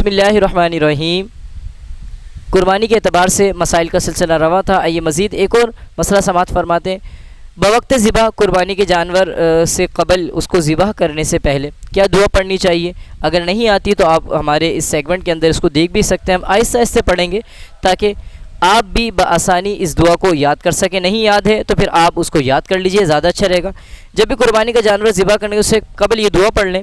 اللہ الرحمن الرحیم۔ قربانی کے اعتبار سے مسائل کا سلسلہ رواں تھا۔ آئیے مزید ایک اور مسئلہ سماعت فرماتے ہیں۔ بوقت ذبح قربانی کے جانور سے قبل اس کو ذبح کرنے سے پہلے کیا دعا پڑھنی چاہیے؟ اگر نہیں آتی تو آپ ہمارے اس سیگمنٹ کے اندر اس کو دیکھ بھی سکتے ہیں۔ ہم آہستہ آہستہ پڑھیں گے تاکہ آپ بھی بآسانی اس دعا کو یاد کر سکیں۔ نہیں یاد ہے تو پھر آپ اس کو یاد کر لیجئے، زیادہ اچھا رہے گا۔ جب بھی قربانی کا جانور ذبح کرنے سے قبل یہ دعا پڑھ لیں: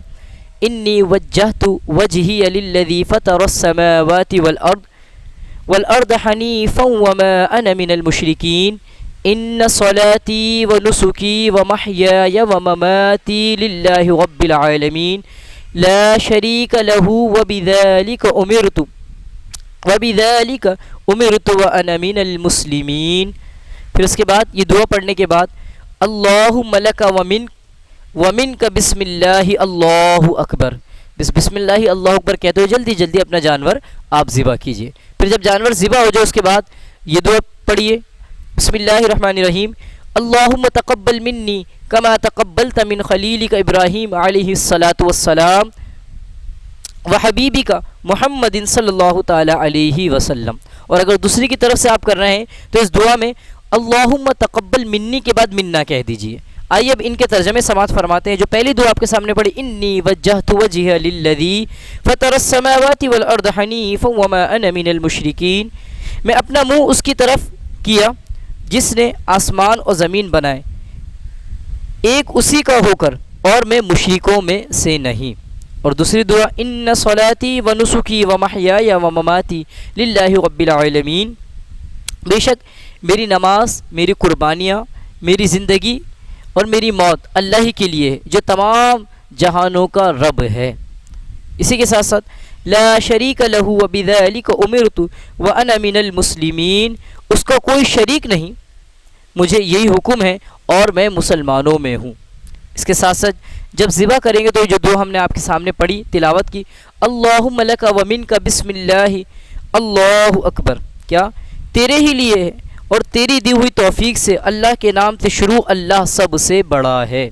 انی وجہت وجہی للذی فطر السماوات والارض حنیفا وما انا من المشرکین ان صلاتی ونسکی ومحیای ومماتی للہ رب العالمین لا شریک لہ وبذالک امرت وانا من المسلمین۔ پھر اس کے بعد یہ دعا پڑھنے کے بعد اللہم لک ومنک بسم اللہ اللہ اکبر، بسم اللہ اللہ اکبر کہتے ہوئے جلدی جلدی اپنا جانور آپ ذبح کیجئے۔ پھر جب جانور ذبح ہو جائے اس کے بعد یہ دعا پڑھیے: بسم اللہ الرحمن الرحیم اللہم تقبل منی کما تقبلت من خلیلک ابراہیم علیہ الصلاۃ والسلام وحبیبک محمد صلی اللہ تعالی علیہ وسلم۔ اور اگر دوسری کی طرف سے آپ کر رہے ہیں تو اس دعا میں اللہم تقبل منی کے بعد منا کہہ دیجئے۔ آئیے اب ان کے ترجمے سماعت فرماتے ہیں۔ جو پہلی دعا آپ کے سامنے پڑھی: انی وجہت وجہی للذی فطر السماوات والارض حنیفا وما انا من المشرکین، میں اپنا منہ اس کی طرف کیا جس نے آسمان اور زمین بنائے، ایک اسی کا ہو کر، اور میں مشرکوں میں سے نہیں۔ اور دوسری دعا: ان صلاتی ونسکی ومحیای ومماتی للہ رب العالمین، بے شک میری نماز، میری قربانیاں، میری زندگی اور میری موت اللہ ہی کے لیے ہے جو تمام جہانوں کا رب ہے۔ اسی کے ساتھ ساتھ لا شریک لہ وبذالک امرت وانا من المسلمین، اس کا کوئی شریک نہیں، مجھے یہی حکم ہے اور میں مسلمانوں میں ہوں۔ اس کے ساتھ ساتھ جب ذبح کریں گے تو جو دعا ہم نے آپ کے سامنے پڑھی، تلاوت کی: اللہم لک ومنک بسم اللہ اللہ اکبر، کیا تیرے ہی لیے ہے اور تیری دی ہوئی توفیق سے، اللہ کے نام سے شروع، اللہ سب سے بڑا ہے۔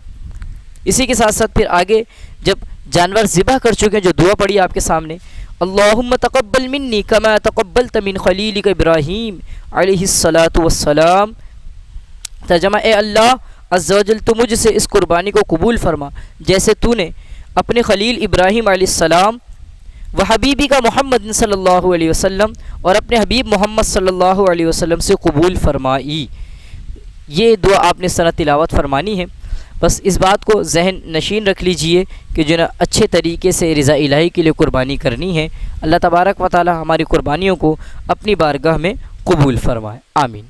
اسی کے ساتھ ساتھ پھر آگے جب جانور ذبح کر چکے ہیں جو دعا پڑھی آپ کے سامنے: اللہم تقبل منی کما تقبلت من خلیلک ابراہیم علیہ الصلاۃ والسلام۔ ترجمہ: اے اللہ عز و جل، تو مجھ سے اس قربانی کو قبول فرما جیسے تو نے اپنے خلیل ابراہیم علیہ السلام و حبیبی کا محمد صلی اللہ علیہ وسلم اور اپنے حبیب محمد صلی اللہ علیہ وسلم سے قبول فرمائی۔ یہ دعا آپ نے اس طرح تلاوت فرمانی ہے۔ بس اس بات کو ذہن نشین رکھ لیجئے کہ جو نا اچھے طریقے سے رضا الہی کے لیے قربانی کرنی ہے۔ اللہ تبارک و تعالی ہماری قربانیوں کو اپنی بارگاہ میں قبول فرمائے، آمین۔